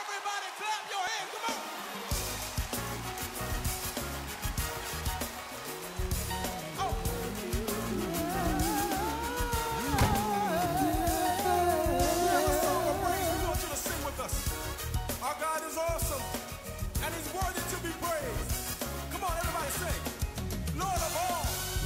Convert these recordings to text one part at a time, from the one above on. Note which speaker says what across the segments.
Speaker 1: Everybody clap your hands, come on. Oh. We have a song of praise we want you to sing with us. Our God is awesome, and He's worthy to be praised. Come on, everybody sing. Lord of all.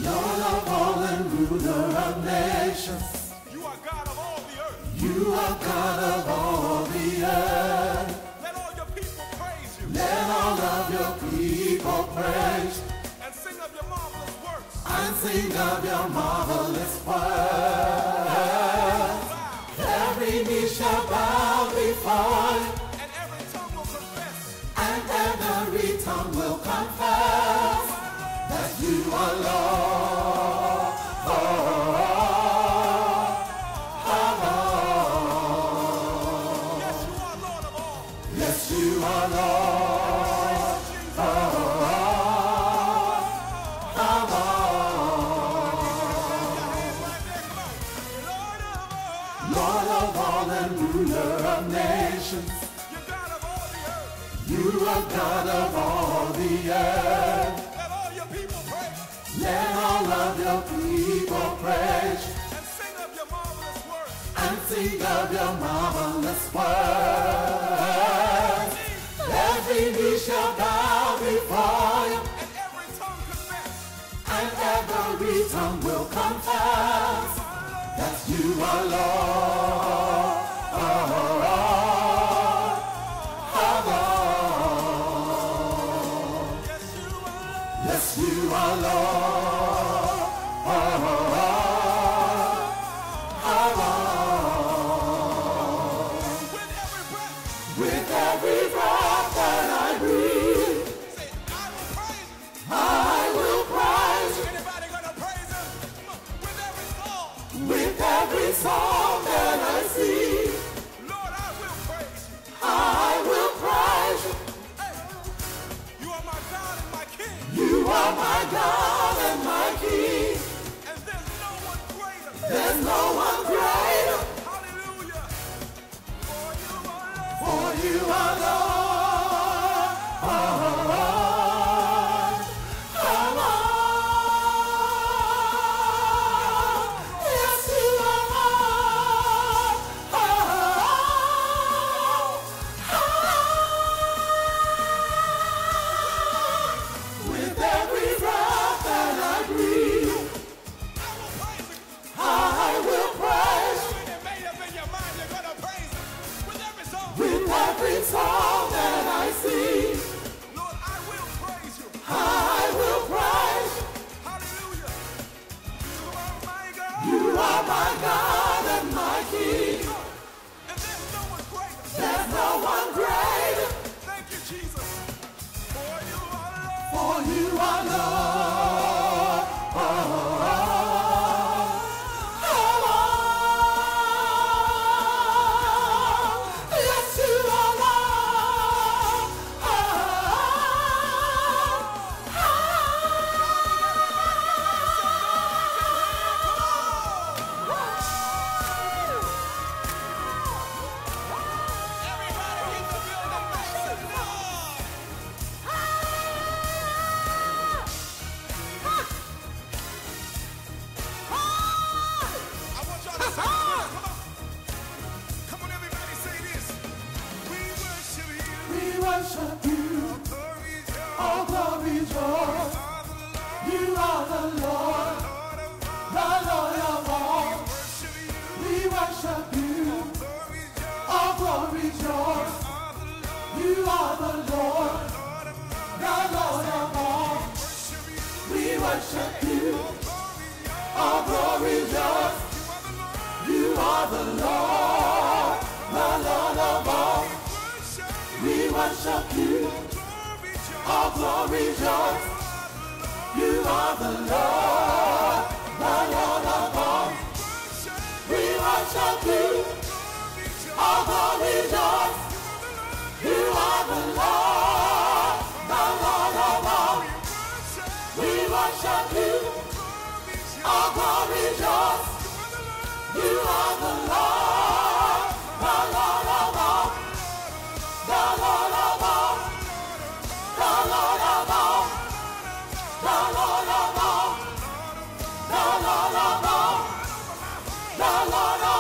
Speaker 2: Lord of all and ruler of nations.
Speaker 1: You are God of all the earth.
Speaker 2: You are God of all the earth.
Speaker 1: Let all your people praise you.
Speaker 2: Let all of your people praise
Speaker 1: And sing of your marvelous works.
Speaker 2: and sing of your marvelous works. Every knee shall bow before you,
Speaker 1: And every tongue will confess
Speaker 2: and every tongue will confess that you are Lord.
Speaker 1: yes, you are Lord of all.
Speaker 2: Yes, you are Lord. Lord of all and ruler of nations.
Speaker 1: You're God of all the earth.
Speaker 2: You are God of all the earth.
Speaker 1: Let all your people praise
Speaker 2: Let all of your people praise
Speaker 1: and sing of your marvelous works.
Speaker 2: and sing of your marvelous works. Every knee shall bow before you,
Speaker 1: And every tongue confess
Speaker 2: and every tongue will confess that you are Lord.
Speaker 1: yes, you are Lord.
Speaker 2: Yes, you are Lord.
Speaker 1: With every breath,
Speaker 2: With every breath that I breathe,
Speaker 1: say, I will praise you.
Speaker 2: I will praise you.
Speaker 1: Anybody gonna praise him? With every song,
Speaker 2: With every song that I sing,
Speaker 1: Lord, I will praise you.
Speaker 2: I will praise you.
Speaker 1: Hey, you are my God and my King.
Speaker 2: You are my God and my King.
Speaker 1: And there's no one greater.
Speaker 2: There's no one greater,
Speaker 1: Hallelujah. For you are Lord.
Speaker 2: for you are Lord. Yes, you are Lord. With every breath that I breathe,
Speaker 1: I will praise him.
Speaker 2: I will praise you.
Speaker 1: When you made up in your mind, you're gonna praise him. With every song,
Speaker 2: With every song that I sing,
Speaker 1: Lord, I will praise you.
Speaker 2: I will praise you.
Speaker 1: Hallelujah. You are my God.
Speaker 2: You are my God and my King.
Speaker 1: And there's no one greater.
Speaker 2: There's no one greater,
Speaker 1: Thank you, Jesus. For you are Lord.
Speaker 2: for you are Lord. Yes, you are
Speaker 1: Everybody in the building, make some noise. I want y'all to sing this with us. Come on. Come on, everybody, say this. We worship you.
Speaker 2: We worship you.
Speaker 1: Glory is yours.
Speaker 2: All glory is yours. You are the Lord, the Lord of all.
Speaker 1: Worship you.
Speaker 2: We worship you.
Speaker 1: Glory is yours.
Speaker 2: All glory is yours. You are the Lord, the Lord of all. We worship you. All glory is yours. You are the Lord, the Lord of all. We worship you. All glory is yours. You are the Lord, the Lord of all. We worship you. All glory is yours. You are the Lord, the Lord of all. We worship you. All glory is yours. You are the Lord, the Lord of all. The the Lord of